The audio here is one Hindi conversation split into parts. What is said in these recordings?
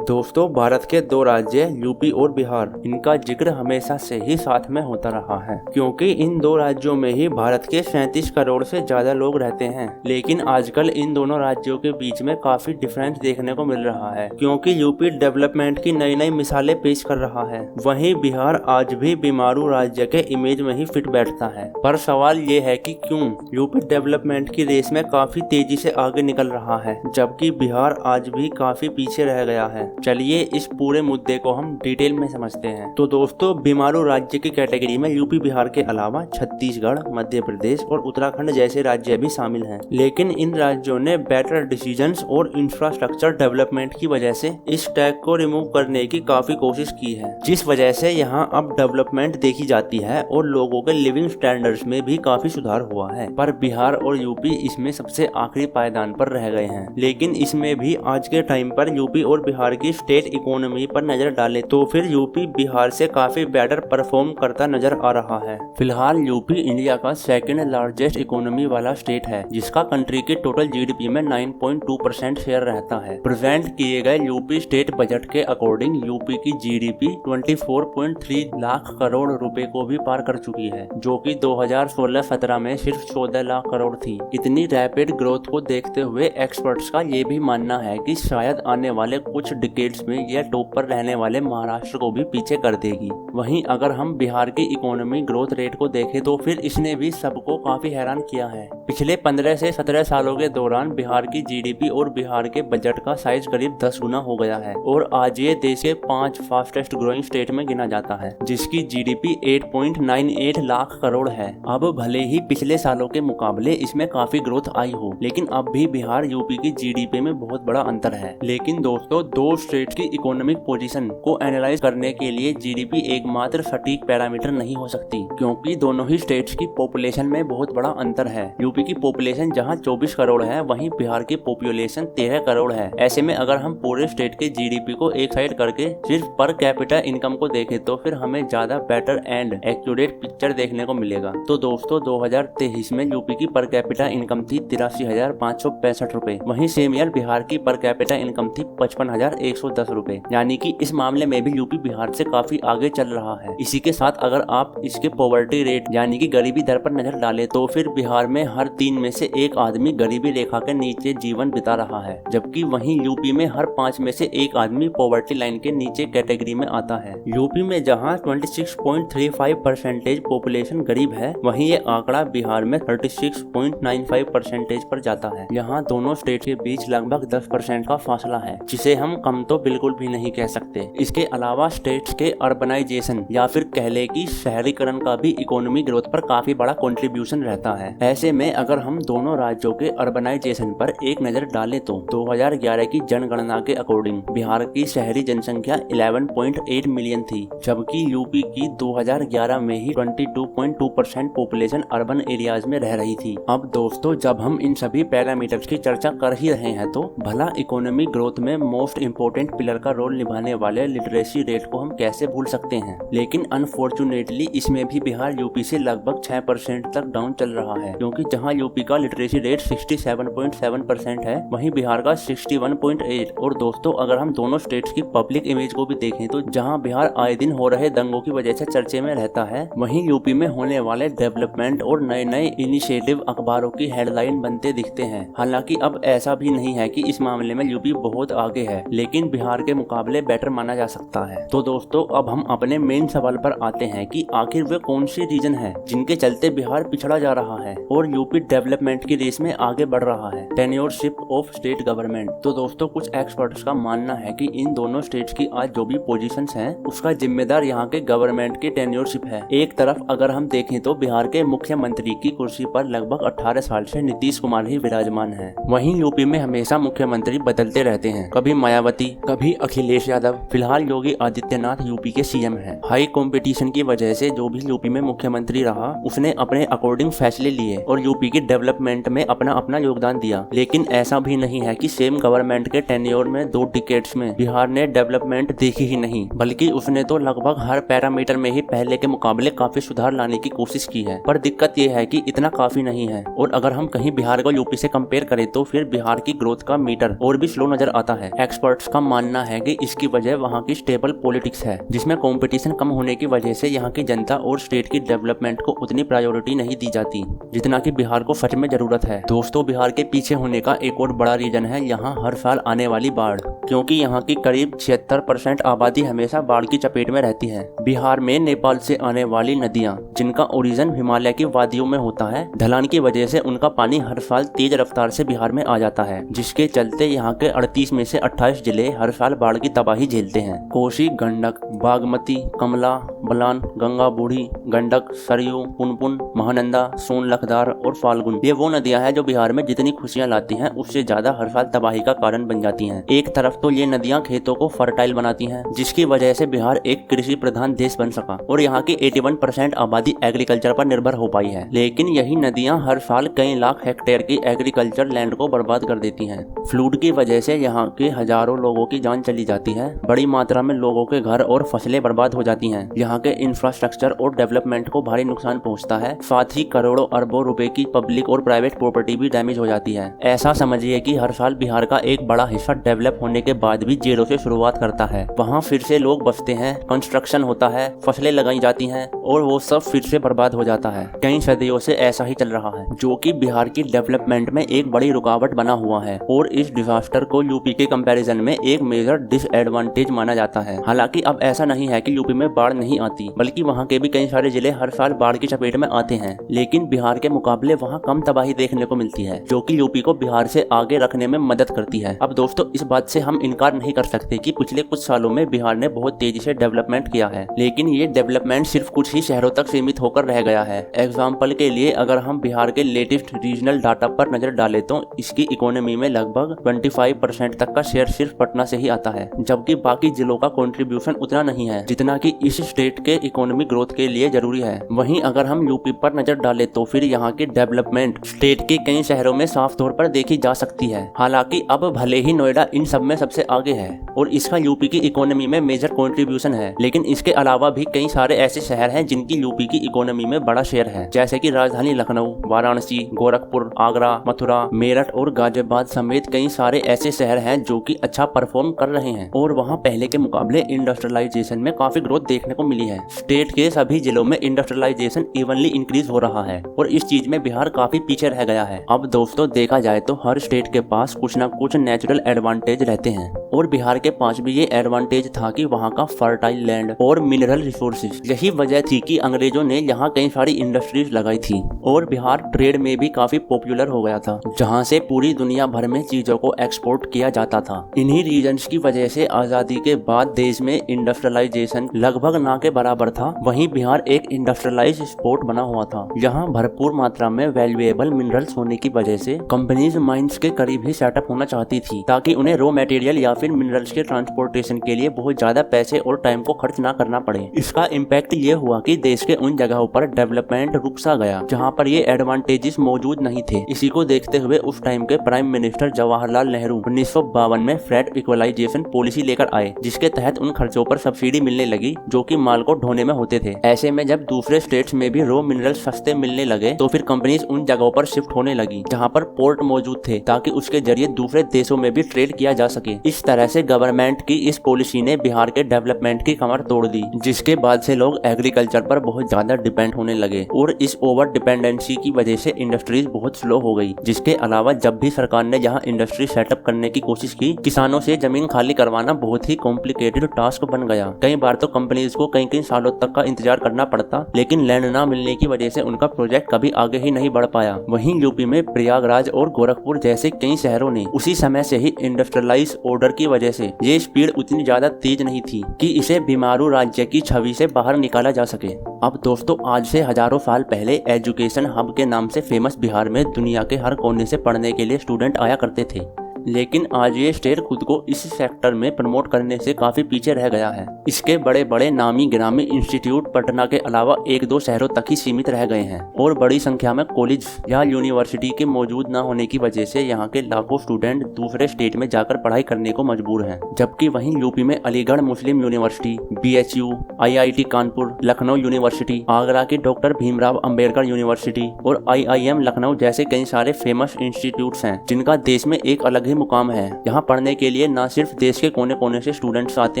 दोस्तों, भारत के दो राज्य यूपी और बिहार, इनका जिक्र हमेशा से ही साथ में होता रहा है क्योंकि इन दो राज्यों में ही भारत के 37 करोड़ से ज्यादा लोग रहते हैं। लेकिन आजकल इन दोनों राज्यों के बीच में काफी डिफरेंस देखने को मिल रहा है क्योंकि यूपी डेवलपमेंट की नई नई मिसालें पेश कर रहा है, वहीं बिहार आज भी बीमारू राज्य के इमेज में ही फिट बैठता है। पर सवाल ये है कि क्यों यूपी डेवलपमेंट की रेस में काफी तेजी से आगे निकल रहा है जबकि बिहार आज भी काफी पीछे रह गया है। चलिए इस पूरे मुद्दे को हम डिटेल में समझते हैं। तो दोस्तों, बीमारू राज्य की कैटेगरी में यूपी बिहार के अलावा छत्तीसगढ़, मध्य प्रदेश और उत्तराखंड जैसे राज्य भी शामिल हैं। लेकिन इन राज्यों ने बेटर डिसीजंस और इंफ्रास्ट्रक्चर डेवलपमेंट की वजह से इस टैग को रिमूव करने की काफी कोशिश की है, जिस वजह से यहाँ अब डेवलपमेंट देखी जाती है और लोगों के लिविंग स्टैंडर्ड्स में भी काफी सुधार हुआ है। पर बिहार और यूपी इसमें सबसे आखिरी पायदान पर रह गए हैं। लेकिन इसमें भी आज के टाइम पर यूपी और बिहार की स्टेट इकोनॉमी पर नजर डालें तो फिर यूपी बिहार से काफी बेटर परफॉर्म करता नजर आ रहा है। फिलहाल यूपी इंडिया का सेकंड लार्जेस्ट इकोनॉमी वाला स्टेट है, जिसका कंट्री के टोटल जीडीपी में 9.2% शेयर रहता है। प्रेजेंट किए गए यूपी स्टेट बजट के अकॉर्डिंग यूपी की जीडीपी 24.3 लाख करोड़ रुपए को भी पार कर चुकी है, जो कि 2016-17 में सिर्फ 14 लाख करोड़ थी। इतनी रैपिड ग्रोथ को देखते हुए एक्सपर्ट्स का ये भी मानना है कि शायद आने वाले कुछ डिकेड्स में यह टॉप पर रहने वाले महाराष्ट्र को भी पीछे कर देगी। वहीं अगर हम बिहार की इकोनॉमी ग्रोथ रेट को देखें तो फिर इसने भी सबको काफी हैरान किया है। पिछले 15 से 17 सालों के दौरान बिहार की जीडीपी और बिहार के बजट का साइज करीब 10 गुना हो गया है और आज ये देश के 5 फास्टेस्ट ग्रोइंग स्टेट में गिना जाता है, जिसकी जीडीपी 8.98 लाख करोड़ है। अब भले ही पिछले सालों के मुकाबले इसमें काफी ग्रोथ आई हो, लेकिन अब भी बिहार यूपी की जीडीपी में बहुत बड़ा अंतर है। लेकिन दोस्तों, दो स्टेट की इकोनॉमिक पोजीशन को एनालाइज करने के लिए जीडीपी एकमात्र सटीक पैरामीटर नहीं हो सकती, क्योंकि दोनों ही स्टेट्स की पॉपुलेशन में बहुत बड़ा अंतर है। यूपी की पॉपुलेशन जहां 24 करोड़ है, वहीं बिहार की पॉपुलेशन 13 करोड़ है। ऐसे में अगर हम पूरे स्टेट के जीडीपी को एक साइड करके सिर्फ पर कैपिटा इनकम को देखें तो फिर हमें ज्यादा बेटर एंड एक्यूरेट पिक्चर देखने को मिलेगा। तो दोस्तों, 2023 में यूपी की पर कैपिटा इनकम थी 83,565 रुपए, वहीं सेम ईयर बिहार की पर कैपिटा इनकम थी 55,110 रुपए, यानी कि इस मामले में भी यूपी बिहार से काफी आगे चल रहा है। इसी के साथ अगर आप इसके पॉवर्टी रेट यानी कि गरीबी दर पर नजर डालें तो फिर बिहार में हर 3 में से 1 आदमी गरीबी रेखा के नीचे जीवन बिता रहा है, जबकि वहीं यूपी में हर 5 में से 1 आदमी पॉवर्टी लाइन के नीचे कैटेगरी में आता है। यूपी में जहां 26.35% पॉपुलेशन गरीब है, वहीं ये आंकड़ा बिहार में 36.95% पर जाता है। यहाँ दोनों स्टेट के बीच लगभग 10% का फासला है, जिसे हम कम तो बिल्कुल भी नहीं कह सकते। इसके अलावा स्टेट्स के अर्बनाइजेशन या फिर कह ले कि शहरीकरण का भी इकोनॉमी ग्रोथ पर काफी बड़ा कंट्रीब्यूशन रहता है। ऐसे में अगर हम दोनों राज्यों के अर्बनाइजेशन पर एक नजर डालें तो 2011 की जनगणना के अकॉर्डिंग बिहार की शहरी जनसंख्या 11.8 मिलियन थी, जबकि यूपी की 2011 में ही 22.2% पॉपुलेशन अर्बन एरियाज में रह रही थी। अब दोस्तों, जब हम इन सभी पैरामीटर्स की चर्चा कर ही रहे हैं तो भला इकोनॉमिक ग्रोथ में मोस्ट इम्पोर्टेंट पिलर का रोल निभाने वाले लिटरेसी रेट को हम कैसे भूल सकते हैं। लेकिन अनफॉर्चुनेटली इसमें भी बिहार यूपी से लगभग 6% तक डाउन चल रहा है, क्योंकि जहां यूपी का लिटरेसी रेट 67.7% है, वहीं बिहार का 61.8। और दोस्तों, अगर हम दोनों स्टेट्स की पब्लिक इमेज को भी देखें तो जहां बिहार आए दिन हो रहे दंगों की वजह से चर्चे में रहता है, वहीं यूपी में होने वाले डेवलपमेंट और नए नए इनिशिएटिव अखबारों की हेडलाइन बनते दिखते हैं। हालांकि अब ऐसा भी नहीं है कि इस मामले में यूपी बहुत आगे है, लेकिन बिहार के मुकाबले बेटर माना जा सकता है। तो दोस्तों, अब हम अपने मेन सवाल पर आते हैं कि आखिर वे कौन सी रीजन है जिनके चलते बिहार पिछड़ा जा रहा है और यूपी डेवलपमेंट की रेस में आगे बढ़ रहा है। टेन्योरशिप ऑफ स्टेट गवर्नमेंट। तो दोस्तों, कुछ एक्सपर्ट्स का मानना है कि इन दोनों स्टेट्स की आज जो भी पोजीशंस हैं, उसका जिम्मेदार यहाँ के गवर्नमेंट की टेन्योरशिप है। एक तरफ अगर हम देखें तो बिहार के मुख्यमंत्री की कुर्सी पर लगभग 18 साल से नीतीश कुमार ही विराजमान है। वहीं यूपी में हमेशा मुख्यमंत्री बदलते रहते हैं, कभी मायावती, कभी अखिलेश यादव। फिलहाल योगी आदित्यनाथ यूपी के सीएम हैं। हाई कंपटीशन की वजह से जो भी यूपी यूपी में मुख्यमंत्री रहा उसने अपने अकॉर्डिंग फैसले लिए और यूपी की डेवलपमेंट में अपना अपना योगदान दिया। लेकिन ऐसा भी नहीं है कि सेम गवर्नमेंट के टेन्योर में 2 डिकेड्स में बिहार ने डेवलपमेंट देखी ही नहीं, बल्कि उसने तो लगभग हर पैरामीटर में ही पहले के मुकाबले काफी सुधार लाने की कोशिश की है। पर दिक्कत ये है कि इतना काफी नहीं है और अगर हम कहीं बिहार को यूपी से कंपेयर करें तो फिर बिहार की ग्रोथ का मीटर और भी स्लो नजर आता है। एक्सपर्ट्स का मानना है कि इसकी वजह वहाँ की स्टेबल पॉलिटिक्स है, जिसमें कंपटीशन कम होने की वजह से यहाँ की जनता और स्टेट की डेवलपमेंट को उतनी प्रायोरिटी नहीं दी जाती जितना कि बिहार को सच में जरूरत है। दोस्तों, बिहार के पीछे होने का एक और बड़ा रीजन है यहाँ हर साल आने वाली बाढ़, क्योंकि यहाँ की करीब 76% आबादी हमेशा बाढ़ की चपेट में रहती है। बिहार में नेपाल से आने वाली नदियाँ जिनका ओरिजिन हिमालय की वादियों में होता है, ढलान की वजह से उनका पानी हर साल तेज रफ्तार से बिहार में आ जाता है, जिसके चलते यहाँ के 38 में से 28 जिले हर साल बाढ़ की तबाही झेलते हैं। कोसी, गंडक, बागमती, कमला, बलान, गंगा बूढ़ी, गंडक, सरयू, पुनपुन, महानंदा, सोन लखदार और फाल्गुन, ये वो नदियां हैं जो बिहार में जितनी खुशियां लाती हैं उससे ज्यादा हर साल तबाही का कारण बन जाती हैं। एक तरफ तो ये नदियां खेतों को फर्टाइल बनाती हैं, जिसकी वजह से बिहार एक कृषि प्रधान देश बन सका और यहाँ की 81% आबादी एग्रीकल्चर पर निर्भर हो पाई है। लेकिन यही नदियां हर साल कई लाख हेक्टेयर की एग्रीकल्चर लैंड को बर्बाद कर देती हैं। फ्लूड की वजह से यहाँ के हजारों लोगों की जान चली जाती है, बड़ी मात्रा में लोगों के घर और फसलें बर्बाद हो जाती हैं। यहाँ के इंफ्रास्ट्रक्चर और डेवलपमेंट को भारी नुकसान पहुँचता है, साथ ही करोड़ों अरबों रुपए की पब्लिक और प्राइवेट प्रॉपर्टी भी डैमेज हो जाती है। ऐसा समझिए कि हर साल बिहार का एक बड़ा हिस्सा डेवलप होने के बाद भी जीरो से शुरुआत करता है। वहाँ फिर से लोग बसते हैं, कंस्ट्रक्शन होता है, फसलें लगाई जाती हैं और वो सब फिर से बर्बाद हो जाता है। कई सदियों से ऐसा ही चल रहा है, जो कि बिहार की डेवलपमेंट में एक बड़ी रुकावट बना हुआ है और इस डिजास्टर को यूपी के कंपैरिजन में एक मेजर डिसएडवांटेज माना जाता है। हालांकि अब ऐसा नहीं है कि यूपी में बाढ़ नहीं आती, बल्कि वहाँ के भी कई सारे जिले हर साल बाढ़ की चपेट में आते हैं, लेकिन बिहार के मुकाबले वहाँ कम तबाही देखने को मिलती है, जो कि यूपी को बिहार से आगे रखने में मदद करती है। अब दोस्तों, इस बात से हम इनकार नहीं कर सकते कि पिछले कुछ सालों में बिहार ने बहुत तेजी से डेवलपमेंट किया है, लेकिन ये डेवलपमेंट सिर्फ कुछ ही शहरों तक सीमित होकर रह गया है। एग्जाम्पल के लिए अगर हम बिहार के लेटेस्ट रीजनल डाटा पर नजर डालें तो इसकी इकोनॉमी में लगभग 25% तक का शेयर सिर्फ पटना से ही आता है, जबकि बाकी जिलों का कंट्रीब्यूशन उतना नहीं है जितना कि इस स्टेट के इकोनॉमिक ग्रोथ के लिए जरूरी है। वहीं अगर हम यूपी पर नजर डालें तो फिर यहाँ की डेवलपमेंट स्टेट के कई शहरों में साफ तौर पर देखी जा सकती है। हालांकि अब भले ही नोएडा इन सब में सबसे आगे है और इसका यूपी की इकोनॉमी में मेजर कंट्रीब्यूशन है, लेकिन इसके अलावा भी कई सारे ऐसे शहर हैं जिनकी यूपी की इकोनॉमी में बड़ा शेयर है, जैसे कि राजधानी लखनऊ, वाराणसी, गोरखपुर, आगरा, मथुरा, मेरठ और गाजियाबाद समेत कई सारे ऐसे शहर हैं जो कि अच्छा परफॉर्म कर रहे हैं और वहाँ पहले के मुकाबले इंडस्ट्रियलाइजेशन में काफी ग्रोथ देखने को मिली है। स्टेट के सभी जिलों में इंडस्ट्रियलाइजेशन इवनली इंक्रीज हो रहा है और इस चीज में बिहार काफी पीछे रह गया है। अब दोस्तों, देखा जाए तो हर स्टेट के पास कुछ न कुछ नेचुरल एडवांटेज रहते हैं और बिहार के पास भी ये एडवांटेज था कि वहाँ का फर्टाइल लैंड और मिनरल रिसोर्सेज। यही वजह थी कि अंग्रेजों ने यहाँ कई सारी इंडस्ट्रीज लगाई थी और बिहार ट्रेड में भी काफी पॉपुलर हो गया था, जहाँ से पूरी दुनिया भर में चीजों को एक्सपोर्ट किया जाता था। इन्हीं रीजन्स की वजह से आजादी के बाद देश में इंडस्ट्रियलाइजेशन लगभग ना के बराबर था। वहीं बिहार एक इंडस्ट्रियलाइज स्पोर्ट बना हुआ था, जहाँ भरपूर मात्रा में वैल्यूएबल मिनरल्स होने की वजह से कंपनीज माइंस के करीब ही सेटअप होना चाहती थी, ताकि उन्हें रॉ मटेरियल या फिर मिनरल्स के ट्रांसपोर्टेशन के लिए बहुत ज्यादा पैसे और टाइम को खर्च ना करना पड़े। इसका इम्पैक्ट ये हुआ कि देश के उन जगहों पर डेवलपमेंट रुक सा गया जहाँ पर ये एडवांटेजेस मौजूद नहीं थे। इसी को देखते हुए उस टाइम के प्राइम मिनिस्टर जवाहरलाल नेहरू 1952 में फ्लैट इक्वलाइजेशन पॉलिसी लेकर आए, जिसके तहत उन खर्चों पर सब्सिडी मिलने लगी जो कि माल को ढोने में होते थे। ऐसे में जब दूसरे स्टेट्स में भी रॉ मिनरल सस्ते मिलने लगे तो फिर कंपनीज उन जगहों पर शिफ्ट होने लगी जहाँ पर पोर्ट मौजूद थे, ताकि उसके जरिए दूसरे देशों में भी ट्रेड किया जा सके। इस तरह से गवर्नमेंट की इस पॉलिसी ने बिहार के डेवलपमेंट की कमर तोड़ दी, जिसके बाद से लोग एग्रीकल्चर पर बहुत ज्यादा डिपेंड होने लगे और इस ओवर डिपेंडेंसी की वजह से इंडस्ट्रीज बहुत स्लो हो गई। जिसके अलावा जब भी सरकार ने यहाँ इंडस्ट्री सेटअप करने की कोशिश की, किसानों से जमीन खाली करवाना बहुत ही कॉम्प्लिकेटेड टास्क बन गया। कई बार तो कंपनीज को कई सालों तक का इंतजार करना पड़ता, लेकिन लैंड ना मिलने की वजह से उनका प्रोजेक्ट कभी आगे ही नहीं बढ़ पाया। वहीं यूपी में प्रयागराज और गोरखपुर जैसे कई शहरों ने उसी समय से ही इंडस्ट्रियलाइज ऑर्डर की वजह से ये स्पीड उतनी ज्यादा तेज नहीं थी कि इसे बीमारू राज्य की छवि से बाहर निकाला जा सके। अब दोस्तों, आज से हजारों साल पहले एजुकेशन हब के नाम से फेमस बिहार में दुनिया के हर कोने से पढ़ने के लिए स्टूडेंट आया करते थे। लेकिन आज ये स्टेट खुद को इस सेक्टर में प्रमोट करने से काफी पीछे रह गया है। इसके बड़े बड़े नामी गिरामी इंस्टीट्यूट पटना के अलावा 1-2 शहरों तक ही सीमित रह गए हैं और बड़ी संख्या में कॉलेज या यूनिवर्सिटी के मौजूद न होने की वजह से यहाँ के लाखों स्टूडेंट दूसरे स्टेट में जाकर पढ़ाई करने को मजबूर हैं। जबकि वहीं यूपी में Aligarh Muslim university, BHU, IIT Kanpur, Lucknow university, Agra की डॉक्टर भीमराव अंबेडकर यूनिवर्सिटी और IIM लखनऊ जैसे कई सारे फेमस इंस्टीट्यूट्स हैं जिनका देश में एक अलग ही मुकाम है। यहाँ पढ़ने के लिए न सिर्फ देश के कोने कोने से स्टूडेंट्स आते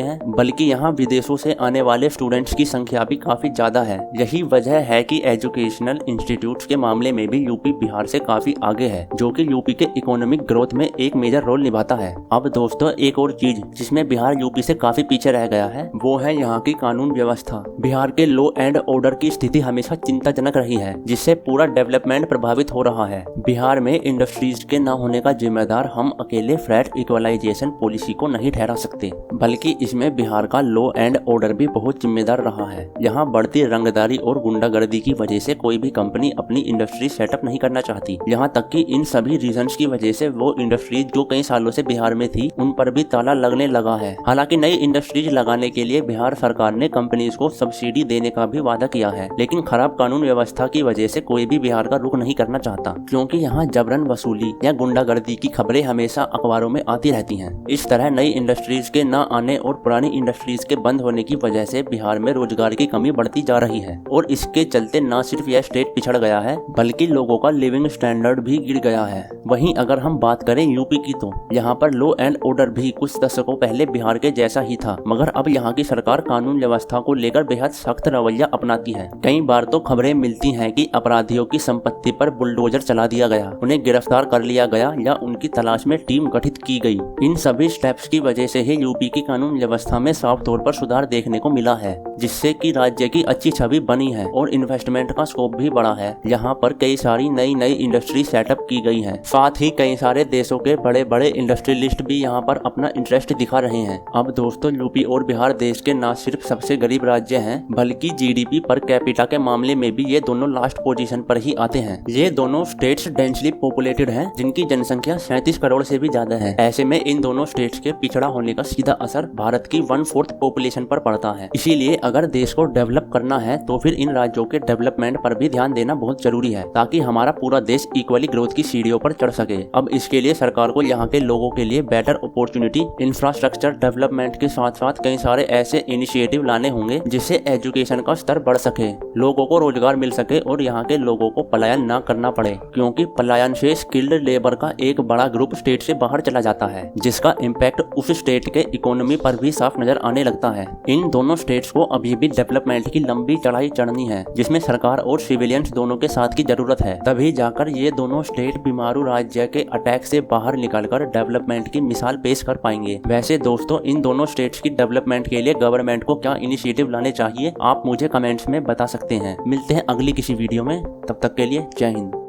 हैं बल्कि यहाँ विदेशों से आने वाले स्टूडेंट्स की संख्या भी काफी ज्यादा है। यही वजह है कि एजुकेशनल इंस्टीट्यूट्स के मामले में भी यूपी बिहार से काफी आगे है, जो कि यूपी के इकोनॉमिक ग्रोथ में एक मेजर रोल निभाता है। अब दोस्तों एक और चीज जिसमें बिहार यूपी से काफी पीछे रह गया है वो है यहाँ की कानून व्यवस्था। बिहार के लॉ एंड ऑर्डर की स्थिति हमेशा चिंताजनक रही है जिससे पूरा डेवलपमेंट प्रभावित हो रहा है। बिहार में इंडस्ट्रीज के न होने का जिम्मेदार हम अकेले फ्लैट इक्वलाइजेशन पॉलिसी को नहीं ठहरा सकते बल्कि इसमें बिहार का लॉ एंड ऑर्डर भी बहुत जिम्मेदार रहा है। यहाँ बढ़ती रंगदारी और गुंडागर्दी की वजह से कोई भी कंपनी अपनी इंडस्ट्री सेटअप नहीं करना चाहती। यहाँ तक कि इन सभी रीजंस की वजह से वो इंडस्ट्रीज जो कई सालों से बिहार में थी उन पर भी ताला लगने लगा है। हालांकि नई इंडस्ट्रीज लगाने के लिए बिहार सरकार ने कंपनीज को सब्सिडी देने का भी वादा किया है, लेकिन खराब कानून व्यवस्था की वजह से कोई भी बिहार का रुख नहीं करना चाहता क्योंकि यहाँ जबरन वसूली या गुंडागर्दी की खबरें हमेशा अखबारों में आती रहती हैं। इस तरह नई इंडस्ट्रीज के न आने और पुरानी इंडस्ट्रीज के बंद होने की वजह से बिहार में रोजगार की कमी बढ़ती जा रही है और इसके चलते न सिर्फ यह स्टेट पिछड़ गया है बल्कि लोगों का लिविंग स्टैंडर्ड भी गिर गया है। वहीं अगर हम बात करें यूपी की तो यहाँ पर लॉ एंड ऑर्डर भी कुछ दशकों पहले बिहार के जैसा ही था, मगर अब यहाँ की सरकार कानून व्यवस्था को लेकर बेहद सख्त रवैया अपनाती है। कई बार तो खबरें मिलती हैं कि अपराधियों की संपत्ति पर बुलडोजर चला दिया गया, उन्हें गिरफ्तार कर लिया गया या उनकी तलाश में टीम गठित की गई। इन सभी स्टेप्स की वजह से ही यूपी की कानून व्यवस्था में साफ तौर पर सुधार देखने को मिला है जिससे कि राज्य की अच्छी छवि बनी है और इन्वेस्टमेंट का स्कोप भी बढ़ा है। यहाँ पर कई सारी नई इंडस्ट्री सेटअप की गई है। साथ ही कई सारे देशों के बड़े बड़े इंडस्ट्रियलिस्ट भी यहाँ पर अपना इंटरेस्ट दिखा रहे हैं। अब दोस्तों यूपी और बिहार देश के न सिर्फ सबसे गरीब राज्य हैं बल्कि GDP पर कैपिटा के मामले में भी ये दोनों लास्ट पोजीशन पर ही आते हैं। ये दोनों स्टेट्स डेंसली पॉपुलेटेड हैं जिनकी जनसंख्या 37 करोड़ से भी ज्यादा है। ऐसे में इन दोनों स्टेट्स के पिछड़ा होने का सीधा असर भारत की 1/4 पॉपुलेशन पर पड़ता है। इसीलिए अगर देश को डेवलप करना है तो फिर इन राज्यों के डेवलपमेंट पर भी ध्यान देना बहुत जरूरी है ताकि हमारा पूरा देश इक्वली ग्रोथ की सीढ़ियों पर चढ़ सके। अब इसके लिए सरकार को यहाँ के लोगों के लिए बेटर अपॉर्चुनिटी, इंफ्रास्ट्रक्चर डेवलपमेंट के साथ साथ कई सारे ऐसे इनिशिएटिव लाने होंगे जिससे एजुकेशन का स्तर बढ़ सके, लोगों को रोजगार मिल सके और यहाँ के लोगों को पलायन न करना पड़े क्योंकि पलायन से स्किल्ड लेबर का एक बड़ा ग्रुप स्टेट से बाहर चला जाता है जिसका इम्पैक्ट उस स्टेट के इकोनॉमी पर भी साफ नजर आने लगता है। इन दोनों स्टेट्स को अभी भी डेवलपमेंट की लंबी चढ़ाई चढ़नी है जिसमें सरकार और सिविलियंस दोनों के साथ की जरूरत है। तभी जाकर ये दोनों स्टेट बीमारू राज्य के अटैक से बाहर निकलकर डेवलपमेंट की मिसाल पेश कर पाएंगे। वैसे दोस्तों इन दोनों स्टेट्स की डेवलपमेंट के लिए गवर्नमेंट को क्या इनिशिएटिव लाने चाहिए आप मुझे कमेंट्स में बता सकते हैं। मिलते हैं अगली किसी वीडियो में, तब तक के लिए जय हिंद।